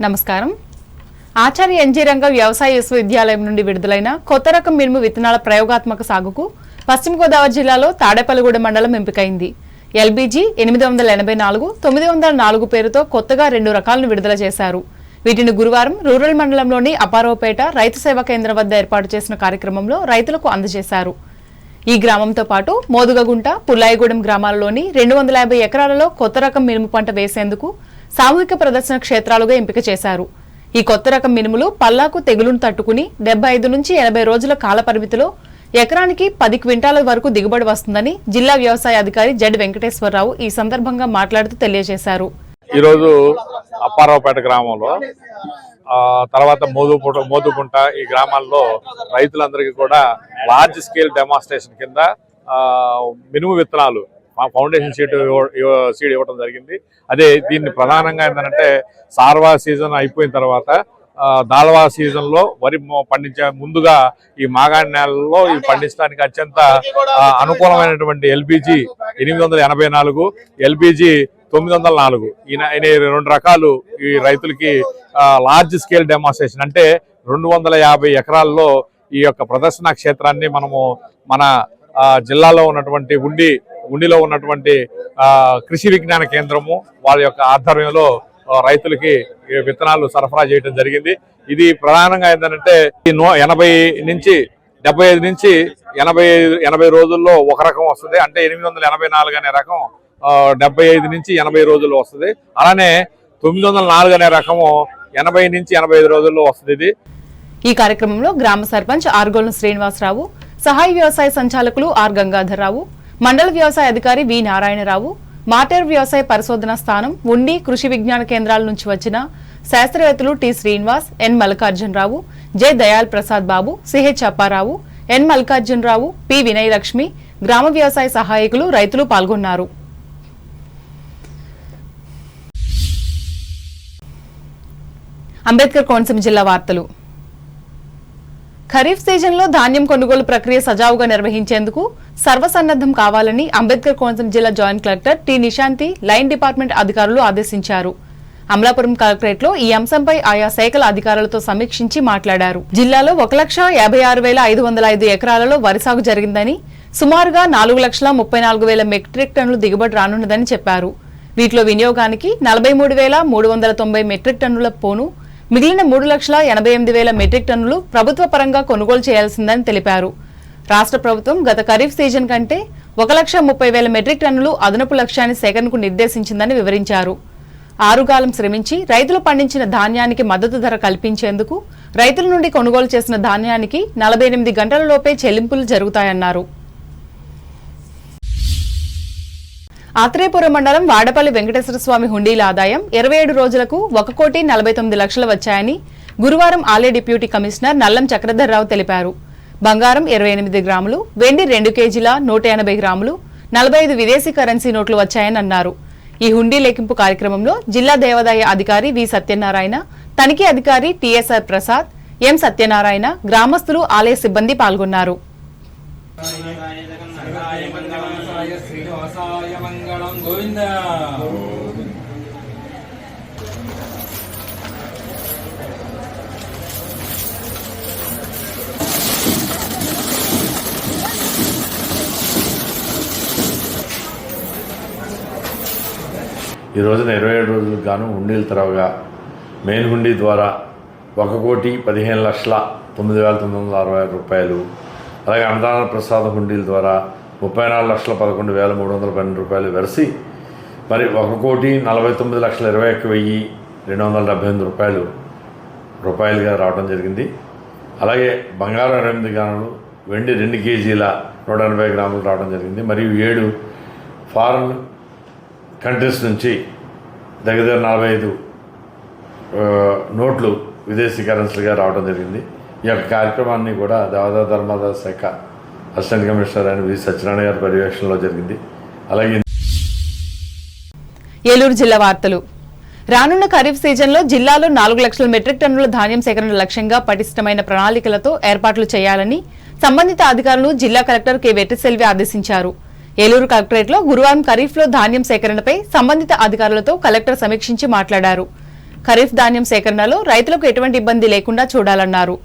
నమస్కారం. ఆచార్య ఎన్జీ రంగ వ్యవసాయ విశ్వవిద్యాలయం నుండి విడుదలైన కొత్త రకం మినుము విత్తనాల ప్రయోగాత్మక సాగుకు పశ్చిమ గోదావరి జిల్లాలో తాడేపల్లిగూడెం మండలం ఎంపికైంది. ఎల్బీజీ 884 904 పేరుతో కొత్తగా 2 రకాలను విడుదల చేశారు. వీటిని గురువారం రూరల్ మండలంలోని అపారావుపేట రైతు సేవా కేంద్రం వద్ద ఏర్పాటు చేసిన కార్యక్రమంలో రైతులకు అందజేశారు. ఈ గ్రామంతో పాటు మోదుగగుంట, పుల్లాయిగూడెం గ్రామాలలోని 250 ఎకరాలలో కొత్త రకం మినుము పంట వేసేందుకు సామూహిక ప్రదర్శన క్షేత్రాలుగా ఎంపిక చేశారు. ఈ కొత్త రకం మినుములు పల్లాకు తెగులును తట్టుకుని 75 నుంచి 80 రోజుల కాల పరిమితిలో ఎకరానికి 10 క్వింటాల వరకు దిగుబడి వస్తుందని జిల్లా వ్యవసాయ అధికారి జడ్ వెంకటేశ్వరరావు ఈ సందర్భంగా మాట్లాడుతూ తెలియజేశారు. ఈరోజు అప్పారావుపేట గ్రామంలో తర్వాత మోదుగుంట ఈ గ్రామాల్లో రైతులందరికీ కూడా లార్జ్ స్కేల్ డెమాన్స్ట్రేషన్ కింద మినుము విత్తనాలు ఫౌండేషన్ సీడ్ ఇవ్వడం జరిగింది. అదే దీన్ని ప్రధానంగా ఏంటంటే సార్వా సీజన్ అయిపోయిన తర్వాత దాల్వా సీజన్ లో వరి పండించే ముందుగా ఈ మాగాణి నేలలో ఇవి పండించడానికి అత్యంత అనుకూలమైనటువంటి ఎల్బీజీ 884, ఎల్బీజీ 904 ఈ 2 రకాలు ఈ రైతులకి లార్జ్ స్కేల్ డెమాన్స్ట్రేషన్ అంటే 250 ఎకరాల్లో ఈ యొక్క ప్రదర్శన క్షేత్రాన్ని మనము మన జిల్లాలో ఉన్నటువంటి ఉండిలో ఉన్నటువంటి కృషి విజ్ఞాన కేంద్రము వాళ్ళ యొక్క ఆధ్వర్యంలో రైతులకి విత్తనాలు సరఫరా చేయడం జరిగింది. ఇది ప్రధానంగా ఏంటంటే 80 నుంచి 75 నుంచి 80 రోజుల్లో ఒక రకం వస్తుంది. అంటే 884 అనే రకం 75 నుంచి 80 రోజుల్లో వస్తుంది. అలానే 904 అనే రకము 80 నుంచి 85 రోజుల్లో వస్తుంది. ఈ కార్యక్రమంలో గ్రామ సర్పంచ్ ఆర్గోలు శ్రీనివాసరావు, సహాయ వ్యవసాయ సంచాలకులు ఆర్ గంగాధర్రావు, మండల వ్యవసాయ అధికారి వి నారాయణరావు, మాటేరు వ్యవసాయ పరిశోధన స్థానం, ఉండి కృషి విజ్ఞాన కేంద్రాల నుంచి వచ్చిన శాస్త్రవేత్తలు టి శ్రీనివాస్, ఎన్ మల్లికార్జునరావు, జె దయాల్ ప్రసాద్ బాబు, సిహెచ్ అప్పారావు, ఎన్ మల్లికార్జునరావు, పి వినయలక్ష్మి, గ్రామ వ్యవసాయ సహాయకులు, రైతులు పాల్గొన్నారు. అంబేద్కర్ కోనసీమ జిల్లా వార్తలు. ఖరీఫ్ సీజన్లో ధాన్యం కొనుగోలు ప్రక్రియ సజావుగా నిర్వహించేందుకు సర్వసన్నద్దం కావాలని అంబేద్కర్ కోనసీమ జిల్లా joint collector T Nishanthi line department అధికారులు ఆదేశించారు. అమలాపురం కలెక్టరేట్ లో ఈ అంశంపై ఆయా శాఖల అధికారులతో సమీక్షించి మాట్లాడారు. జిల్లాలో 1,56,505 ఎకరాలలో వరి సాగు జరిగిందని, సుమారుగా 4,34,000 మెట్రిక్ టన్నులు దిగుబడి రానున్నదని చెప్పారు. వీటిలో వినియోగానికి 43,390 మెట్రిక్ టన్నుల పోను, మిగిలిన 3,88,000 మెట్రిక్ టన్నులు ప్రభుత్వ పరంగా కొనుగోలు చేయాల్సిందని తెలిపారు. రాష్ట్ర ప్రభుత్వం గత ఖరీఫ్ సీజన్ కంటే 1,30,000 మెట్రిక్ టన్నులు అదనపు లక్ష్యాన్ని సేకరణకు నిర్దేశించిందని వివరించారు. ఆరుగాలం శ్రమించి రైతులు పండించిన ధాన్యానికి మద్దతు ధర కల్పించేందుకు రైతుల నుండి కొనుగోలు చేసిన ధాన్యానికి 48 గంటలలోపే చెల్లింపులు జరుగుతాయన్నారు. ఆత్రేయపురం మండలం వాడపల్లి వెంకటేశ్వర స్వామి హుండీల ఆదాయం 27 రోజులకు 1,49,00,000 వచ్చాయని గురువారం ఆలయ డిప్యూటీ కమిషనర్ నల్లం చక్రధర్రావు తెలిపారు. బంగారం 28 గ్రాములు, వెండి 2 కేజీల 180 గ్రాములు, 45 విదేశీ కరెన్సీ నోట్లు వచ్చాయని అన్నారు. ఈ హుండీ లెక్కింపు కార్యక్రమంలో జిల్లా దేవాదాయ అధికారి వి సత్యనారాయణ, తనిఖీ అధికారి టిఎస్ఆర్ ప్రసాద్, ఎం సత్యనారాయణ, గ్రామస్తులు, ఆలయ సిబ్బంది పాల్గొన్నారు. ఈ రోజున 27 రోజులకు గాను హుండీల తరవుగా మెయిన్ హుండీ ద్వారా 1,15,09,965 రూపాయలు, అలాగే అన్నదాన ప్రసాద హుండీల ద్వారా 34,11,312 రూపాయలు వెరసి మరి 1,49,21,278 రూపాయలుగా రావడం జరిగింది. అలాగే బంగారం 8 గ్రాములు, వెండి 2 కేజీల 180 గ్రాములు రావడం జరిగింది. మరియు 7 ఫారిన్ కంట్రీస్ నుంచి దగ్గర 45 నోట్లు విదేశీ కరెన్సీలుగా రావడం జరిగింది. ఈ యొక్క కార్యక్రమాన్ని కూడా దేవాదాయ ధర్మాదాయ శాఖ అసిస్టెంట్ కమిషనర్ అయిన వి సత్యనారాయణ గారి పర్యవేక్షణలో జరిగింది. అలాగే ఏలూరు జిల్లా వార్తలు. రానున్న ఖరీఫ్ సీజన్లో జిల్లాలో 4 లక్షల మెట్రిక్ టన్నుల ధాన్యం సేకరణ లక్ష్యంగా పటిష్టమైన ప్రణాళికలతో ఏర్పాట్లు చేయాలని సంబంధిత అధికారులు జిల్లా కలెక్టర్ కె వెట్రిసెల్వి ఆదేశించారు. ఏలూరు కలెక్టరేట్లో గురువారం ఖరీఫ్లో ధాన్యం సేకరణపై సంబంధిత అధికారులతో కలెక్టర్ సమీక్షించి మాట్లాడారు. ఖరీఫ్ ధాన్యం సేకరణలో రైతులకు ఎటువంటి ఇబ్బంది లేకుండా చూడాలన్నారు.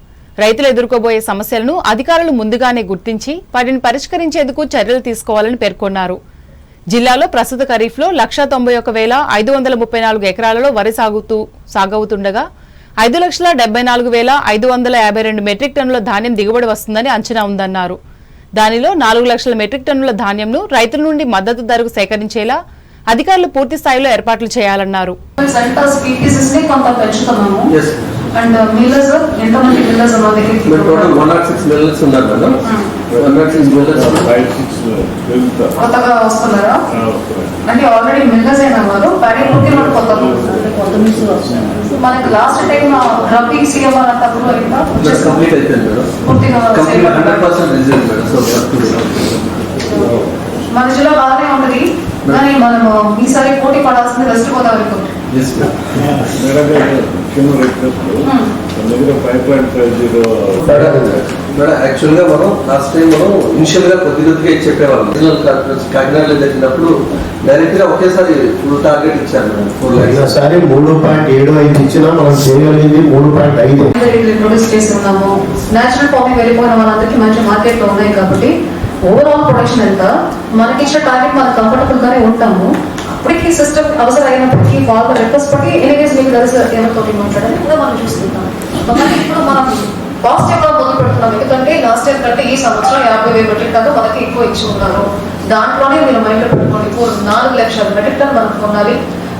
రైతులు ఎదుర్కోబోయే సమస్యలను అధికారులు ముందుగానే గుర్తించి వాటిని పరిష్కరించేందుకు చర్యలు తీసుకోవాలని పేర్కొన్నారు. జిల్లాలో ప్రస్తుత ఖరీఫ్లో 191,534 ఎకరాలలో వరి సాగవుతుండగా 5,74,552 మెట్రిక్ టన్నుల ధాన్యం దిగుబడి వస్తుందని అంచనా ఉందన్నారు. దానిలో 4 లక్షల మెట్రిక్ టన్నుల ధాన్యంను రైతుల నుండి మద్దతు ధరకు సేకరించేలా అధికారులు పూర్తి స్థాయిలో ఏర్పాట్లు చేయాలన్నారు. అండ్ మిల్లర్స్ ఎంతమంది మిల్లర్స్ మా దగ్గర టోటల్ 106 మిల్లర్స్ ఉన్నారు కదా 106 మిల్లర్స్ కొత్తగా వస్తున్నారా అంటే ఆల్రెడీ మిల్లర్స్ అయిన వారు ప్యాడీ ప్రొక్యూర్మెంట్ కొత్తగా మనకి లాస్ట్ టైం రబీ సీఎంఆర్ అంతప్పుడు ఇంకా కంప్లీట్ అయిపోయింది మేడం పూర్తిగా 100% రిజల్ట్ మేడం సో మన జిల్లా బాగానే ఉన్నది కానీ మనం ఈసారి పోటీ పడాల్సింది వెస్ట్ గోదావరి యాక్చువల్ గా మనం లాస్ట్ టైం మనం ఇనిషియల్ గా కొద్దిగా చెప్పేవాళ్ళం రీజనల్ కార్పొరేషన్ కాకినాడలో జరిగినప్పుడు డైరెక్ట్ గా ఒకేసారి ఫుల్ టార్గెట్ ఇచ్చారు ఒకసారి 3.75 ఇచ్చినా మనం చేయగలిగింది 3.5 ప్రొడ్యూస్ చేస్తున్నాము. నేచురల్ ఫార్మింగ్ వెళ్ళిపోయిన వాళ్ళందరికీ మంచి మార్కెట్ లో ఉన్నాయి కాబట్టి ఓవరాల్ ప్రొడక్షన్ ఎంత మనకి ఇచ్చిన టార్గెట్ మనం కంఫర్టబుల్ గానే ఉంటాము. అప్పటికి సిస్టమ్ అవసరం అయినప్పటికీ ఫార్మర్ రిక్వెస్ట్ బట్టి ఎనీవేస్ మీకు తెలుసు ఎవరితో మాట్లాడాలి కూడా మనం చూస్తున్నాం. కానీ ఇప్పుడు మనం పాజిటివ్ గా మొదలు పెడుతున్నాం ఎందుకంటే లాస్ట్ ఇయర్ కంటే ఈ సంవత్సరం 50,000 మెట్రిక్ టన్ను మనకి ఎక్కువ ఇచ్చి ఉన్నారు. దాంట్లోనే మీరు మైండ్ లో పెట్టుకోండి 4 లక్షల మెట్రిక్ టన్ మనం కొనాలి.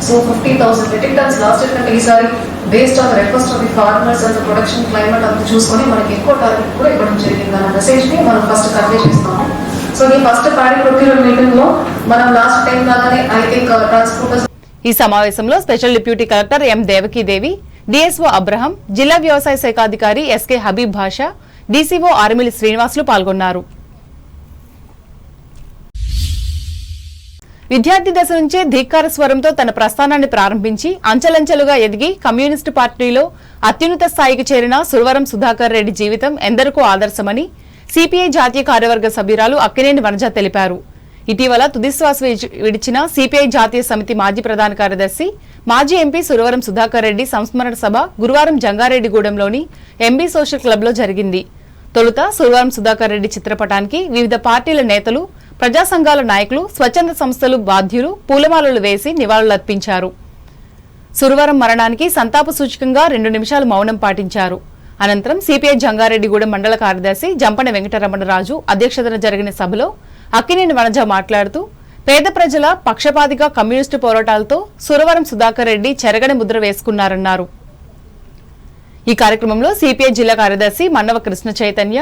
So 50,000 metric tons last year కంటే ఈసారి based on request of the farmers and production climate అంతా చూసుకొని మనకి ఎక్కువ టార్గెట్ కూడా ఇవ్వడం జరిగింది అన్న మెసేజ్ ని మనం ఫస్ట్ కన్వే చేస్తాము. సో ఈ ఫస్ట్ ప్యాడీ ప్రొక్యూర్మెంట్ మీటింగ్ లో మనం లాస్ట్ టైం లాగానే ఐ థింక్ ట్రాన్స్పోర్టర్స్. ఈ సమావేశంలో special deputy collector M Devaki Devi, DSO Abraham, జిల్లా వ్యవసాయ శాఖ అధికారి ఎస్కే హబీబ్ భాషా, డీసీఓ ఆర్మిలి శ్రీనివాసులు పాల్గొన్నారు. విద్యార్థి దశ నుంచే ధిక్కార స్వరంతో తన ప్రస్థానాన్ని ప్రారంభించి అంచెలంచెలుగా ఎదిగి కమ్యూనిస్టు పార్టీలో అత్యున్నత స్థాయికి చేరిన సురవరం సుధాకర్ రెడ్డి జీవితం ఎందరికో ఆదర్శమని సిపిఐ జాతీయ కార్యవర్గ సభ్యురాలు అక్కినేని వనజ తెలిపారు. ఇటీవల తుదిశ్వాస విడిచిన సిపిఐ జాతీయ సమితి మాజీ ప్రధాన కార్యదర్శి, మాజీ ఎంపీ సురవరం సుధాకర్ రెడ్డి సంస్మరణ సభ గురువారం జంగారెడ్డిగూడెంలోని ఎంబీ సోషల్ క్లబ్ లో జరిగింది. తొలుత సురవరం సుధాకర్ రెడ్డి చిత్రపటానికి వివిధ పార్టీల నేతలు, ప్రజా సంఘాల నాయకులు, స్వచ్ఛంద సంస్థలు బాధ్యులు పూలమాలలు వేసి నివాళులర్పించారు. సురవరం మరణానికి సంతాప సూచకంగా 2 నిమిషాలు మౌనం పాటించారు. అనంతరం సిపిఐ జంగారెడ్డిగూడెం మండల కార్యదర్శి జంపన వెంకటరమణరాజు అధ్యక్షతన జరిగిన సభలో అక్కినేని వనజ మాట్లాడుతూ పేద ప్రజల పక్షపాతిగా కమ్యూనిస్టు పోరాటాలతో సురవరం సుధాకర్ రెడ్డి చెరగని ముద్ర వేసుకున్నారన్నారు. ఈ కార్యక్రమంలో సిపిఐ జిల్లా కార్యదర్శి మన్నవ కృష్ణ చైతన్య,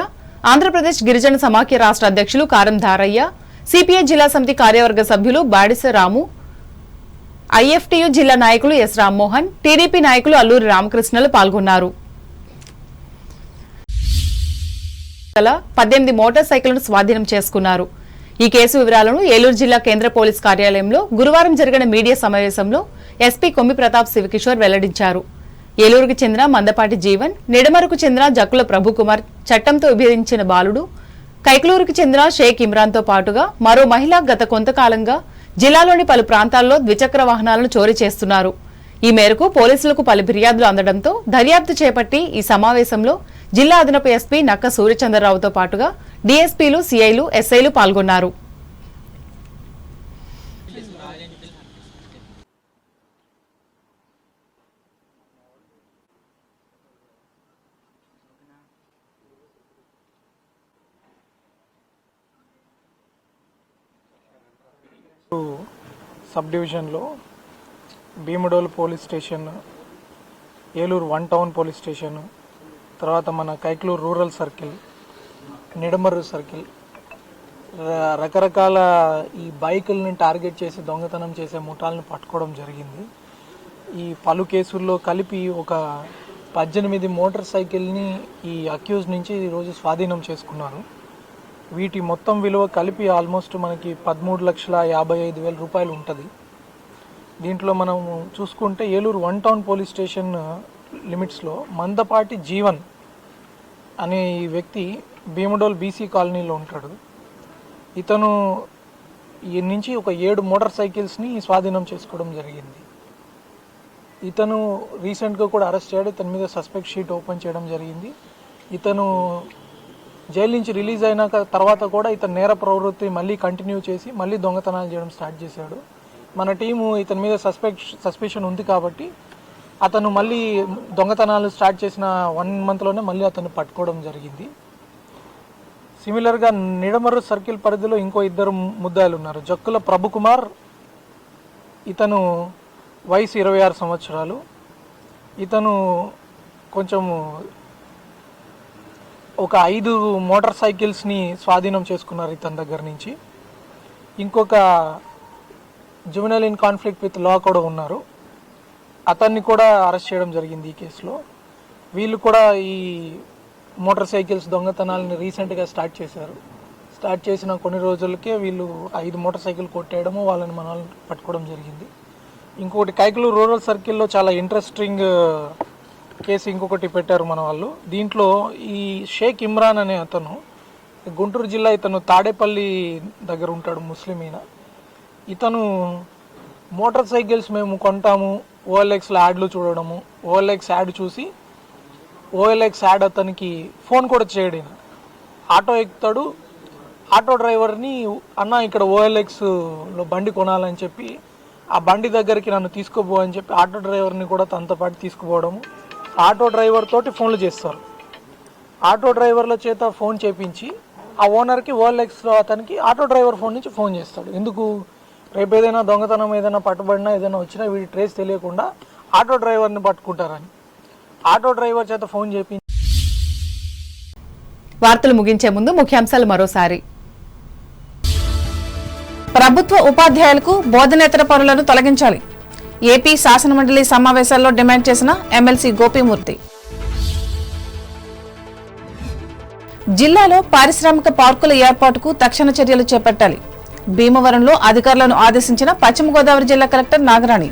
ఆంధ్రప్రదేశ్ గిరిజన సమాఖ్య రాష్ట్ర అధ్యక్షులు కారం ధారయ్య, సిపిఐ జిల్లా సమితి కార్యవర్గ సభ్యులు బాడిస రాము, ఐఎఫ్టియు జిల్లా నాయకులు ఎస్ రామ్మోహన్, టీడీపీ నాయకులు అల్లూరి రామకృష్ణలు పాల్గొన్నారు. 18 మోటార్ సైకిళ్లను స్వాధీనం చేసుకున్నారు. ఈ కేసు వివరాలను ఏలూరు జిల్లా కేంద్ర పోలీస్ కార్యాలయంలో గురువారం జరిగిన మీడియా సమావేశంలో ఎస్పీ కొమ్మి ప్రతాప్ శివకిషోర్ వెల్లడించారు. ఏలూరుకు చెందిన మందపాటి జీవన్, నిడమరుకు చెందిన జక్కుల ప్రభుకుమార్ చట్టంతో విభేదించిన బాలుడు, కైకలూరుకు చెందిన షేక్ ఇమ్రాన్తో పాటుగా మరో మహిళ గత కొంతకాలంగా జిల్లాలోని పలు ప్రాంతాల్లో ద్విచక్ర వాహనాలను చోరీ చేస్తున్నారు. ఈ మేరకు పోలీసులకు పలు ఫిర్యాదులు అందడంతో దర్యాప్తు చేపట్టి ఈ సమావేశంలో జిల్లా అదనపు ఎస్పీ నక్క సూర్యచంద్రరావుతో పాటుగా డీఎస్పీలు, సీఐలు, ఎస్ఐలు పాల్గొన్నారు. సబ్ డివిజన్లో Bhimadole police station, Eluru 1 town police station, తర్వాత మన Kaikaluru rural circle, Nidamarru circle, రకరకాల ఈ బైకుల్ని టార్గెట్ చేసి దొంగతనం చేసే ముఠాలను పట్టుకోవడం జరిగింది. ఈ పలు కేసుల్లో కలిపి ఒక 18 మోటార్ సైకిల్ని ఈ అక్యూజ్ నుంచి ఈరోజు స్వాధీనం చేసుకున్నారు. వీటి మొత్తం విలువ కలిపి ఆల్మోస్ట్ మనకి 13,55,000 రూపాయలు ఉంటుంది. దీంట్లో మనం చూసుకుంటే ఏలూరు 1 టౌన్ పోలీస్ స్టేషన్ లిమిట్స్లో మందపాటి జీవన్ అనే ఈ వ్యక్తి భీమడోల్ బీసీ కాలనీలో ఉంటాడు. ఇతను ఈ నుంచి ఒక 7 మోటార్ సైకిల్స్ని స్వాధీనం చేసుకోవడం జరిగింది. ఇతను రీసెంట్గా కూడా అరెస్ట్ చేయడం, ఇతని మీద సస్పెక్ట్ షీట్ ఓపెన్ చేయడం జరిగింది. ఇతను జైలు నుంచి రిలీజ్ అయినాక తర్వాత కూడా ఇతను నేర ప్రవృత్తి మళ్ళీ కంటిన్యూ చేసి మళ్ళీ దొంగతనాలు చేయడం స్టార్ట్ చేశాడు. మన టీము ఇతని మీద సస్పెషన్ ఉంది కాబట్టి అతను మళ్ళీ దొంగతనాలు స్టార్ట్ చేసిన 1 monthలోనే మళ్ళీ అతను పట్టుకోవడం జరిగింది. సిమిలర్గా నిడమర్రు సర్కిల్ పరిధిలో ఇంకో 2 ముద్దాయిలు ఉన్నారు. జక్కుల ప్రభుకుమార్, ఇతను వయసు 26 సంవత్సరాలు. ఇతను కొంచెము ఒక 5 మోటార్ సైకిల్స్ని స్వాధీనం చేసుకున్నారు ఇతని దగ్గర నుంచి. ఇంకొక juvenile in conflict with law కూడా ఉన్నారు. అతన్ని కూడా అరెస్ట్ చేయడం జరిగింది ఈ కేసులో. వీళ్ళు కూడా ఈ మోటార్ సైకిల్స్ దొంగతనాలని రీసెంట్గా స్టార్ట్ చేశారు. స్టార్ట్ చేసిన కొన్ని రోజులకే వీళ్ళు 5 మోటార్ సైకిల్ కొట్టేయడము, వాళ్ళని మనల్ని పట్టుకోవడం జరిగింది. ఇంకొకటి కైకలూరు రూరల్ సర్కిల్లో చాలా ఇంట్రెస్టింగ్ కేసు ఇంకొకటి పెట్టారు మన వాళ్ళు. దీంట్లో ఈ షేక్ ఇమ్రాన్ అనే అతను గుంటూరు జిల్లా, ఇతను తాడేపల్లి దగ్గర ఉంటాడు, ముస్లిమీన. ఇతను మోటార్ సైకిల్స్ మేము కొంటాము, ఓఎల్ఎక్స్లో యాడ్లు చూడడము, ఓఎల్ఎక్స్ యాడ్ చూసి ఓఎల్ఎక్స్ యాడ్ అతనికి ఫోన్ కూడా చేయడం. ఆటో ఎక్కుతాడు, ఆటో డ్రైవర్ని అన్న ఇక్కడ ఓఎల్ఎక్స్లో బండి కొనాలని చెప్పి ఆ బండి దగ్గరికి నన్ను తీసుకుపో అని చెప్పి ఆటో డ్రైవర్ని కూడా తనతో పాటు తీసుకుపోవడము. ఆటో డ్రైవర్ తోటి ఫోన్లు చేస్తారు. ఆటో డ్రైవర్ల చేత ఫోన్ చేపించి ఆ ఓనర్కి ఓఎల్ఎక్స్లో అతనికి ఆటో డ్రైవర్ ఫోన్ నుంచి ఫోన్ చేస్తాడు. ఎందుకు, రేపు ఏదైనా దొంగతనం ఏదైనా పట్టుబడినా ఏదైనా వచ్చినా వీడి ట్రేస్ తెలియకుండా ఆటో డ్రైవర్ని పట్టుకుంటారని ఆటో డ్రైవర్ చేత ఫోన్ చేపించి. వార్తలు ముగించే ముందు ముఖ్యాంశాలు మరోసారి. ప్రభుత్వ ఉపాధ్యాయులకు బోధనేతర పనులను తొలగించాలి. ఏపీ శాసనమండలి సమావేశాల్లో డిమాండ్ చేసిన ఎమ్మెల్సీ గోపీమూర్తి. జిల్లాలో పారిశ్రామిక పార్కుల ఏర్పాటుకు తక్షణ చర్యలు చేపట్టాలి. భీమవరంలో అధికారులను ఆదేశించిన పశ్చిమ గోదావరి జిల్లా కలెక్టర్ నాగరాణి.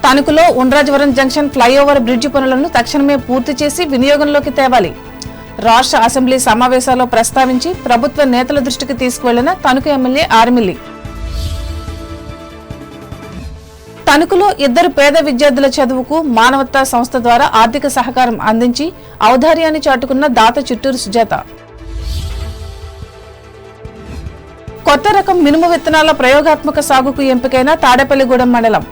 తణుకులో ఉండ్రాజవరం జంక్షన్ ఫ్లైఓవర్ బ్రిడ్జి పనులను తక్షణమే పూర్తి చేసి వినియోగంలోకి తేవాలి. రాష్ట్ర అసెంబ్లీ సమావేశాల్లో ప్రస్తావించి ప్రభుత్వ నేతల దృష్టికి తీసుకువెళ్లిన తణుకు ఎమ్మెల్యే ఆర్మిల్లి. తణుకులో 2 పేద విద్యార్థుల చదువుకు మానవతా సంస్థ ద్వారా ఆర్థిక సహకారం అందించి ఔదార్యాన్ని చాటుకున్న దాత చిట్టూరు సుజాత. కొత్త రకం మినుము విత్తనాల ప్రయోగాత్మక సాగుకు ఎంపికైన తాడేపల్లిగూడెం మండలం.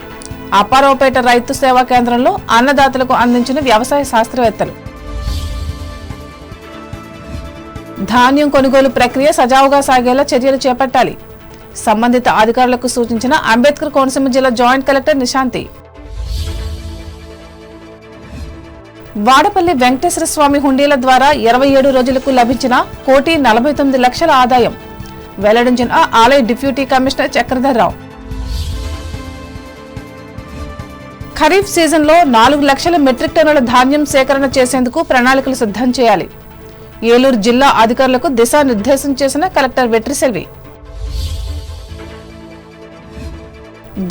అప్పారావుపేట రైతు సేవా కేంద్రంలో అన్నదాతలకు అందించిన వ్యవసాయ శాస్త్రవేత్తలు. ధాన్యం కొనుగోలు ప్రక్రియ సజావుగా సాగేలా చర్యలు చేపట్టాలి. సంబంధిత అధికారులకు సూచించిన అంబేద్కర్ కోనసీమ జిల్లా జాయింట్ కలెక్టర్ నిశాంతి. వాడపల్లి వెంకటేశ్వర స్వామి హుండీల ద్వారా 27 రోజులకు లభించిన 1,49,00,000 ఆదాయం వెల్లడించిన ఆలయ డిప్యూటీ కమిషనర్ చక్రధర్రావు. ఖరీఫ్ సీజన్లో 4 లక్షల మెట్రిక్ టన్నుల ధాన్యం సేకరణ చేసేందుకు ప్రణాళికలు సిద్ధం చేయాలి. ఏలూరు జిల్లా అధికారులకు దిశానిర్దేశం చేసిన కలెక్టర్ వెట్రిసెల్వి.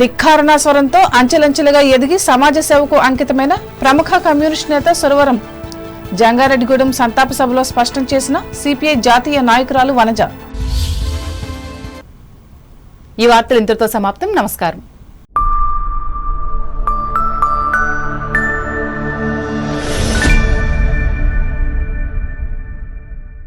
ధిక్కారణ స్వరంతో అంచెలంచెలుగా ఎదిగి సమాజ సేవకు అంకితమైన ప్రముఖ కమ్యూనిస్ట్ నేత సురవరం. జంగారెడ్డిగూడెం సంతాప సభలో స్పష్టం చేసిన సిపిఐ జాతీయ నాయకురాలు వనజ. ఈ వార్తలు ఇంతటితో సమాప్తం. నమస్కారం.